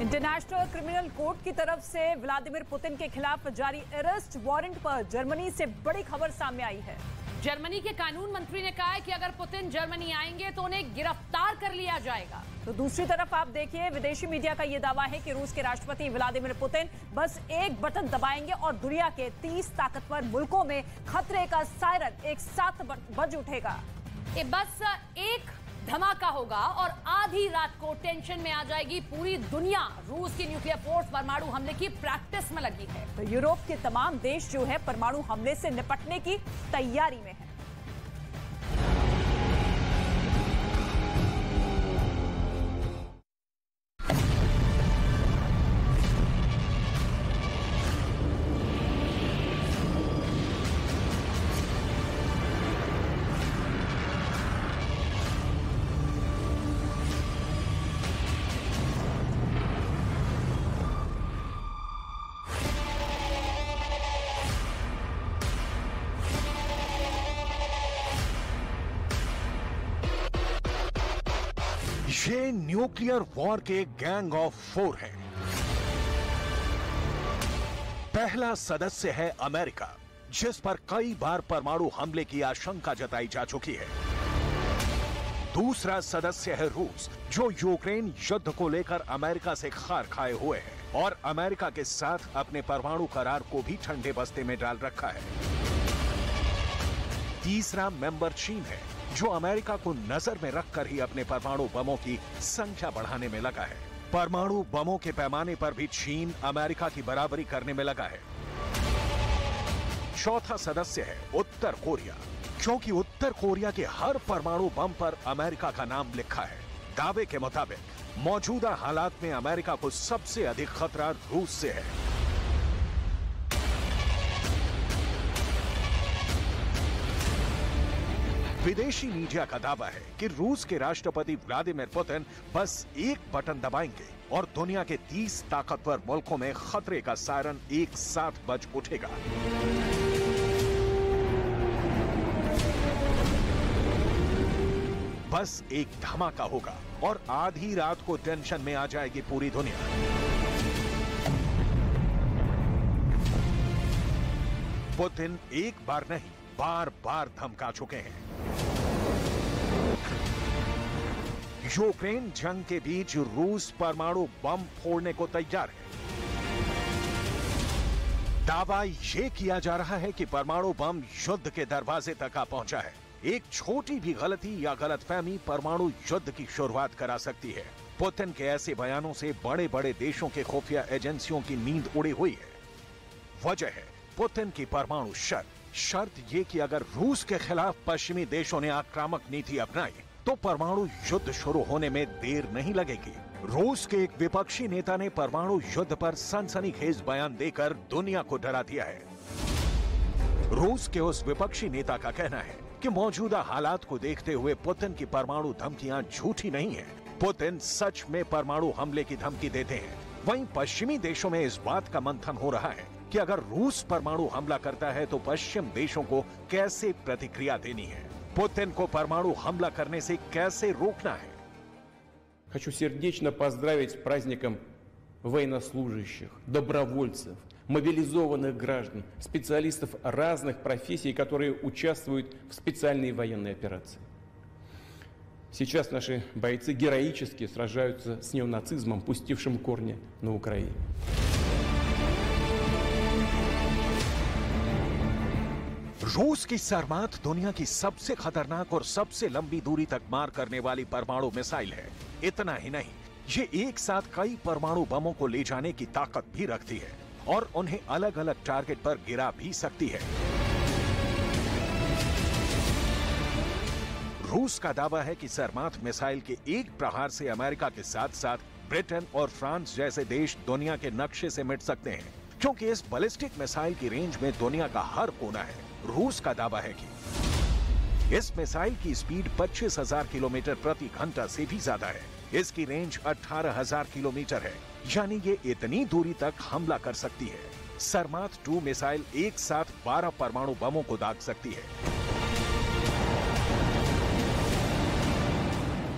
International criminal court की तरफ से व्लादिमीर पुतिन के खिलाफ जारी अरेस्ट वारंट पर जर्मनी से बड़ी खबर सामने आई है। जर्मनी के कानून मंत्री ने कहा है कि अगर पुतिन जर्मनी आएंगे तो उन्हें गिरफ्तार कर लिया जाएगा। तो दूसरी तरफ आप देखिए, विदेशी मीडिया का यह दावा है कि रूस के राष्ट्रपति व्लादिमीर पुतिन बस एक बटन दबाएंगे और दुनिया के 30 ताकतवर मुल्कों में खतरे का सायरन एक साथ बज उठेगा। ये बस एक धमाका होगा और आधी रात को टेंशन में आ जाएगी पूरी दुनिया। रूस की न्यूक्लियर फोर्स परमाणु हमले की प्रैक्टिस में लगी है। तो यूरोप के तमाम देश जो है परमाणु हमले से निपटने की तैयारी में है। ये न्यूक्लियर वॉर के गैंग ऑफ 4 है। पहला सदस्य है अमेरिका, जिस पर कई बार परमाणु हमले की आशंका जताई जा चुकी है। दूसरा सदस्य है रूस, जो यूक्रेन युद्ध को लेकर अमेरिका से खार खाए हुए है और अमेरिका के साथ अपने परमाणु करार को भी ठंडे बस्ते में डाल रखा है। तीसरा मेंबर चीन है, जो अमेरिका को नजर में रखकर ही अपने परमाणु बमों की संख्या बढ़ाने में लगा है। परमाणु बमों के पैमाने पर भी चीन अमेरिका की बराबरी करने में लगा है। चौथा सदस्य है उत्तर कोरिया, क्योंकि उत्तर कोरिया के हर परमाणु बम पर अमेरिका का नाम लिखा है। दावे के मुताबिक मौजूदा हालात में अमेरिका को सबसे अधिक खतरा रूस से है। विदेशी मीडिया का दावा है कि रूस के राष्ट्रपति व्लादिमीर पुतिन बस एक बटन दबाएंगे और दुनिया के 30 ताकतवर मुल्कों में खतरे का सायरन एक साथ बज उठेगा। बस एक धमाका होगा और आधी रात को टेंशन में आ जाएगी पूरी दुनिया। पुतिन एक बार नहीं, बार बार धमका चुके हैं। यूक्रेन जंग के बीच रूस परमाणु बम फोड़ने को तैयार है। दावा यह किया जा रहा है कि परमाणु बम युद्ध के दरवाजे तक आ पहुंचा है। एक छोटी भी गलती या गलतफहमी परमाणु युद्ध की शुरुआत करा सकती है। पुतिन के ऐसे बयानों से बड़े बड़े देशों के खुफिया एजेंसियों की नींद उड़ी हुई है। वजह है पुतिन की परमाणु शर्त ये कि अगर रूस के खिलाफ पश्चिमी देशों ने आक्रामक नीति अपनाई तो परमाणु युद्ध शुरू होने में देर नहीं लगेगी। रूस के एक विपक्षी नेता ने परमाणु युद्ध पर सनसनीखेज बयान देकर दुनिया को डरा दिया है। रूस के उस विपक्षी नेता का कहना है कि मौजूदा हालात को देखते हुए पुतिन की परमाणु धमकियां झूठी नहीं है। पुतिन सच में परमाणु हमले की धमकी देते हैं। वहीं पश्चिमी देशों में इस बात का मंथन हो रहा है कि अगर रूस परमाणु हमला करता है तो पश्चिम देशों को कैसे प्रतिक्रिया देनी है, पुतिन को परमाणु हमला करने से कैसे रोकना है। Хочу сердечно поздравить с праздником военнослужащих, добровольцев, мобилизованных граждан, специалистов разных профессий, которые участвуют в специальной военной операции. Сейчас наши бойцы героически сражаются с неонацизмом, пустившим корни на Украине. रूस की सरमात दुनिया की सबसे खतरनाक और सबसे लंबी दूरी तक मार करने वाली परमाणु मिसाइल है। इतना ही नहीं, ये एक साथ कई परमाणु बमों को ले जाने की ताकत भी रखती है और उन्हें अलग अलग टारगेट पर गिरा भी सकती है। रूस का दावा है कि सरमात मिसाइल के एक प्रहार से अमेरिका के साथ साथ ब्रिटेन और फ्रांस जैसे देश दुनिया के नक्शे से मिट सकते हैं, क्योंकि इस बैलिस्टिक मिसाइल की रेंज में दुनिया का हर कोना है। रूस का दावा है कि इस मिसाइल की स्पीड 25,000 किलोमीटर प्रति घंटा से भी ज्यादा है। इसकी रेंज 18,000 किलोमीटर है, यानी ये इतनी दूरी तक हमला कर सकती है। सरमात 2 मिसाइल एक साथ 12 परमाणु बमों को दाग सकती है।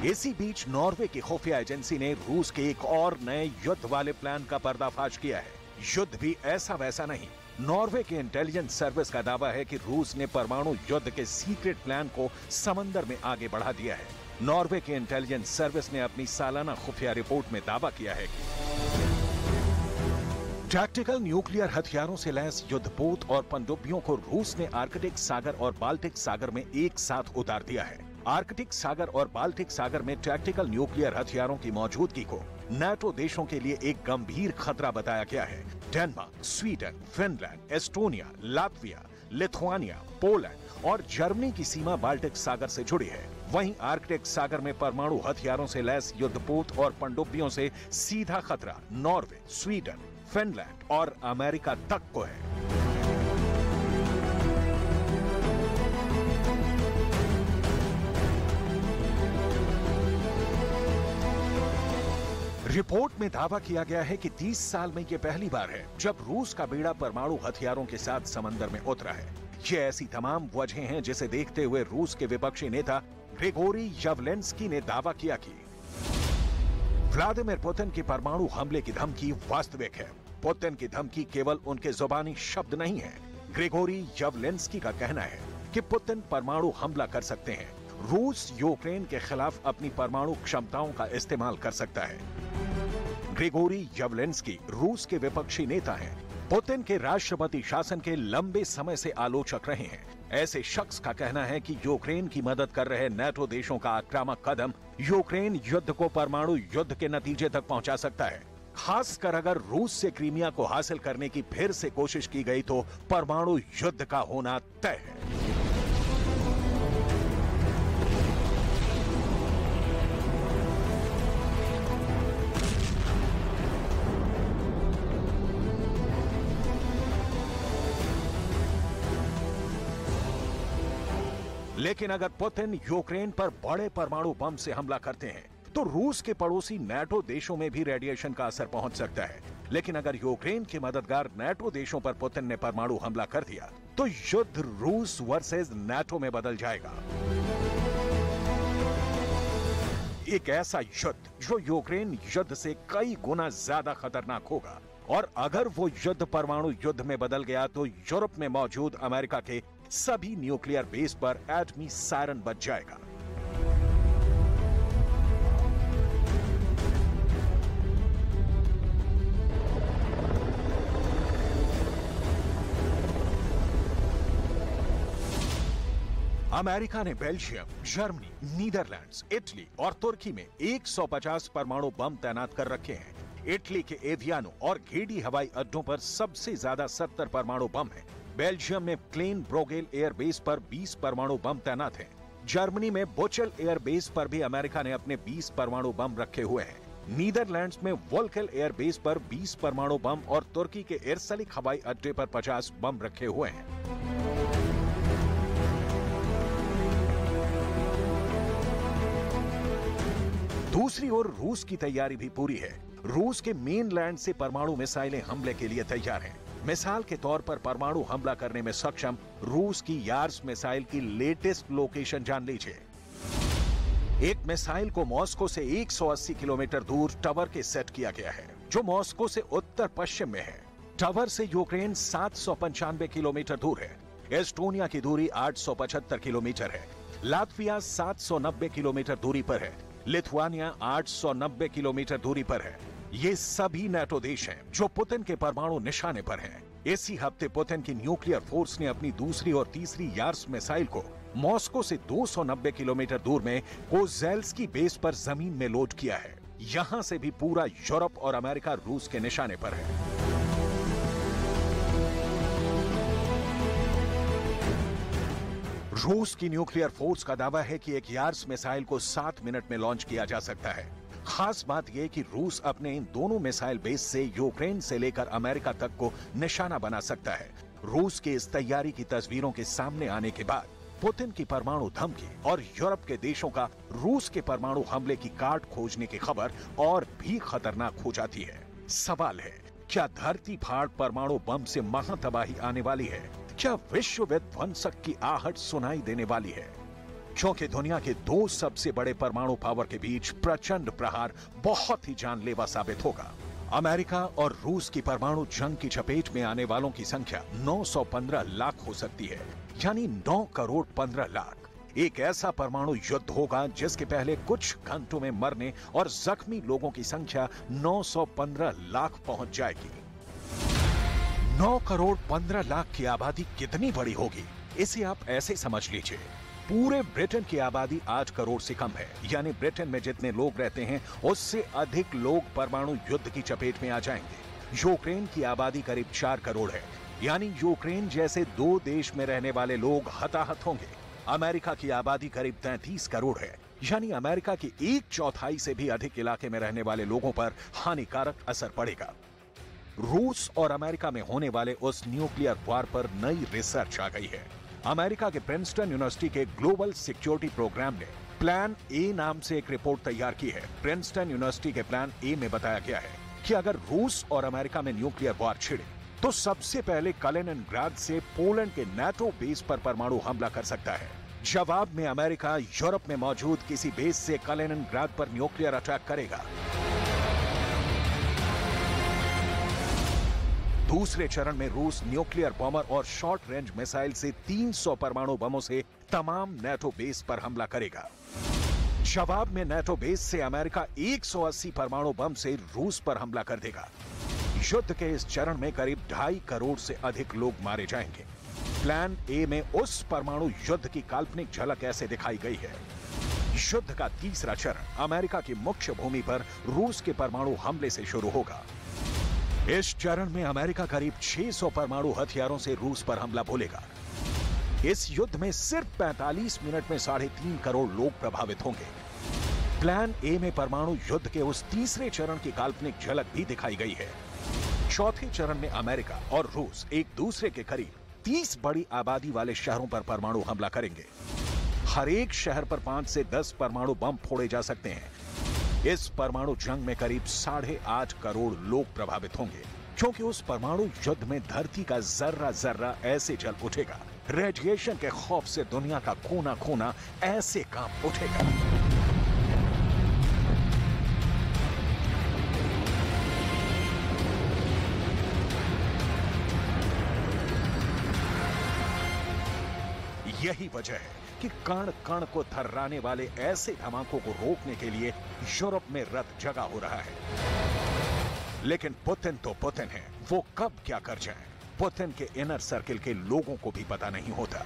इसी बीच नॉर्वे की खुफिया एजेंसी ने रूस के एक और नए युद्ध वाले प्लान का पर्दाफाश किया है। युद्ध भी ऐसा वैसा नहीं। नॉर्वे के इंटेलिजेंस सर्विस का दावा है कि रूस ने परमाणु युद्ध के सीक्रेट प्लान को समंदर में आगे बढ़ा दिया है। नॉर्वे के इंटेलिजेंस सर्विस ने अपनी सालाना खुफिया रिपोर्ट में दावा किया है कि टैक्टिकल न्यूक्लियर हथियारों से लैस युद्धपोत और पनडुब्बियों को रूस ने आर्कटिक सागर और बाल्टिक सागर में एक साथ उतार दिया है। आर्कटिक सागर और बाल्टिक सागर में टैक्टिकल न्यूक्लियर हथियारों की मौजूदगी को नाटो देशों के लिए एक गंभीर खतरा बताया गया है। Denmark, Sweden, Finland, Estonia, Latvia, Lithuania, Poland और जर्मनी की सीमा बाल्टिक सागर से जुड़ी है। वहीं आर्कटिक सागर में परमाणु हथियारों से लैस युद्धपोत और पनडुब्बियों से सीधा खतरा नॉर्वे, स्वीडन, फिनलैंड और अमेरिका तक को है। रिपोर्ट में दावा किया गया है कि 30 साल में यह पहली बार है जब रूस का बेड़ा परमाणु हथियारों के साथ समंदर में उतरा है। ये ऐसी तमाम वजहें हैं जिसे देखते हुए रूस के विपक्षी नेता ग्रिगोरी यावलेंस्की ने दावा किया कि व्लादिमीर पुतिन की परमाणु हमले की धमकी वास्तविक है। पुतिन की धमकी केवल उनके जुबानी शब्द नहीं है। ग्रिगोरी यावलेंस्की का कहना है कि पुतिन परमाणु हमला कर सकते हैं। रूस यूक्रेन के खिलाफ अपनी परमाणु क्षमताओं का इस्तेमाल कर सकता है। ग्रिगोरी यावलेंस्की रूस के विपक्षी नेता हैं। पुतिन के राष्ट्रपति शासन के लंबे समय से आलोचक रहे हैं। ऐसे शख्स का कहना है कि यूक्रेन की मदद कर रहे नाटो देशों का आक्रामक कदम यूक्रेन युद्ध को परमाणु युद्ध के नतीजे तक पहुंचा सकता है। खासकर अगर रूस से क्रीमिया को हासिल करने की फिर से कोशिश की गई तो परमाणु युद्ध का होना तय है। लेकिन अगर पुतिन यूक्रेन पर बड़े परमाणु बम से हमला करते हैं तो रूस के पड़ोसी नाटो देशों में भी रेडिएशन का असर पहुंच सकता है। लेकिन अगर यूक्रेन के मददगार नाटो देशों पर पुतिन ने परमाणु हमला कर दिया तो युद्ध रूस वर्सेस नाटो में बदल जाएगा। एक ऐसा युद्ध जो यूक्रेन युद्ध से कई गुना ज्यादा खतरनाक होगा। और अगर वो युद्ध परमाणु युद्ध में बदल गया तो यूरोप में मौजूद अमेरिका के सभी न्यूक्लियर बेस पर एटमी सायरन बज जाएगा। अमेरिका ने बेल्जियम, जर्मनी, नीदरलैंड्स, इटली और तुर्की में 150 परमाणु बम तैनात कर रखे हैं। इटली के एवियानो और घेडी हवाई अड्डों पर सबसे ज्यादा 70 परमाणु बम हैं। बेल्जियम में क्लेन ब्रोगेल एयरबेस पर 20 परमाणु बम तैनात हैं। जर्मनी में बोचेल एयरबेस पर भी अमेरिका ने अपने 20 परमाणु बम रखे हुए हैं। नीदरलैंड्स में वोल्केल एयरबेस पर 20 परमाणु बम और तुर्की के इरसलिक हवाई अड्डे पर 50 बम रखे हुए हैं। दूसरी ओर रूस की तैयारी भी पूरी है। रूस के मेनलैंड से परमाणु मिसाइलें हमले के लिए तैयार हैं। मिसाल के तौर पर परमाणु हमला करने में सक्षम रूस की यार्स मिसाइल की लेटेस्ट लोकेशन जान लीजिए। एक मिसाइल को मॉस्को से 180 किलोमीटर दूर टावर के सेट किया गया है, जो मॉस्को से उत्तर पश्चिम में है। टावर से यूक्रेन 795 किलोमीटर दूर है। एस्टोनिया की दूरी 875 किलोमीटर है। लातविया 790 किलोमीटर दूरी पर है। लिथुआनिया 890 किलोमीटर दूरी पर है। ये सभी नाटो देश हैं जो पुतिन के परमाणु निशाने पर हैं। इसी हफ्ते पुतिन की न्यूक्लियर फोर्स ने अपनी दूसरी और तीसरी यार्स मिसाइल को मॉस्को से 290 किलोमीटर दूर में कोजेल्स्की बेस पर जमीन में लोड किया है। यहां से भी पूरा यूरोप और अमेरिका रूस के निशाने पर है। रूस की न्यूक्लियर फोर्स का दावा है कि एक यार्स मिसाइल को 7 मिनट में लॉन्च किया जा सकता है। खास बात यह कि रूस अपने इन दोनों मिसाइल बेस से यूक्रेन से लेकर अमेरिका तक को निशाना बना सकता है। रूस की इस तैयारी की तस्वीरों के सामने आने के बाद पुतिन की परमाणु धमकी और यूरोप के देशों का रूस के परमाणु हमले की काट खोजने की खबर और भी खतरनाक हो जाती है। सवाल है, क्या धरती फाड़ परमाणु बम से महातबाही आने वाली है? क्या विश्व विध्वंसक की आहट सुनाई देने वाली है? क्योंकि दुनिया के दो सबसे बड़े परमाणु पावर के बीच प्रचंड प्रहार बहुत ही जानलेवा साबित होगा। अमेरिका और रूस की परमाणु जंग की चपेट में आने वालों की संख्या 915 लाख हो सकती है, यानी 9 करोड़ 15 लाख। एक ऐसा परमाणु युद्ध होगा जिसके पहले कुछ घंटों में मरने और जख्मी लोगों की संख्या 915 लाख पहुंच जाएगी। 9 करोड़ 15 लाख की आबादी कितनी बड़ी होगी, इसे आप ऐसे समझ लीजिए। पूरे ब्रिटेन की आबादी 8 करोड़ से कम है, यानी ब्रिटेन में जितने लोग रहते हैं उससे अधिक लोग परमाणु युद्ध की चपेट में आ जाएंगे। यूक्रेन की आबादी करीब 4 करोड़ है, यानी यूक्रेन जैसे 2 देश में रहने वाले लोग हताहत होंगे। अमेरिका की आबादी करीब 33 करोड़ है, यानी अमेरिका की 1/4 से भी अधिक इलाके में रहने वाले लोगों पर हानिकारक असर पड़ेगा। रूस और अमेरिका में होने वाले उस न्यूक्लियर वार पर नई रिसर्च आ गई है। अमेरिका के प्रिंसटन यूनिवर्सिटी के ग्लोबल सिक्योरिटी प्रोग्राम ने प्लान ए नाम से एक रिपोर्ट तैयार की है। प्रिंसटन यूनिवर्सिटी के प्लान ए में बताया गया है कि अगर रूस और अमेरिका में न्यूक्लियर वार छिड़े तो सबसे पहले कलिनिनग्राड से पोलैंड के नाटो बेस पर परमाणु हमला कर सकता है। जवाब में अमेरिका यूरोप में मौजूद किसी बेस से कलिनिनग्राड पर न्यूक्लियर अटैक करेगा। दूसरे चरण में रूस न्यूक्लियर बॉम्बर और शॉर्ट रेंज मिसाइल से 300 परमाणु बमों से तमाम नाटो बेस पर हमला करेगा। जवाब में नाटो बेस से अमेरिका 180 परमाणु बम से रूस पर हमला कर देगा। युद्ध के इस चरण में करीब 2.5 करोड़ से अधिक लोग मारे जाएंगे। प्लान ए में उस परमाणु युद्ध की काल्पनिक झलक ऐसे दिखाई गई है। युद्ध का तीसरा चरण अमेरिका की मुख्य भूमि पर रूस के परमाणु हमले से शुरू होगा। इस चरण में अमेरिका करीब 600 परमाणु हथियारों से रूस पर हमला बोलेगा। इस युद्ध में सिर्फ 45 मिनट में 3.5 करोड़ लोग प्रभावित होंगे। प्लान ए में परमाणु युद्ध के उस तीसरे चरण की काल्पनिक झलक भी दिखाई गई है। चौथे चरण में अमेरिका और रूस एक दूसरे के करीब 30 बड़ी आबादी वाले शहरों पर परमाणु हमला करेंगे। हर एक शहर पर 5 से 10 परमाणु बम फोड़े जा सकते हैं। इस परमाणु जंग में करीब 8.5 करोड़ लोग प्रभावित होंगे, क्योंकि उस परमाणु युद्ध में धरती का जर्रा जर्रा ऐसे जल उठेगा, रेडिएशन के खौफ से दुनिया का कोना कोना ऐसे कांप उठेगा। यही वजह है कि कण कण को थर्राने वाले ऐसे धमाकों को रोकने के लिए यूरोप में रथ जगा हो रहा है। लेकिन पुतिन तो पुतिन है, वो कब क्या कर जाए पुतिन के इनर सर्किल के लोगों को भी पता नहीं होता।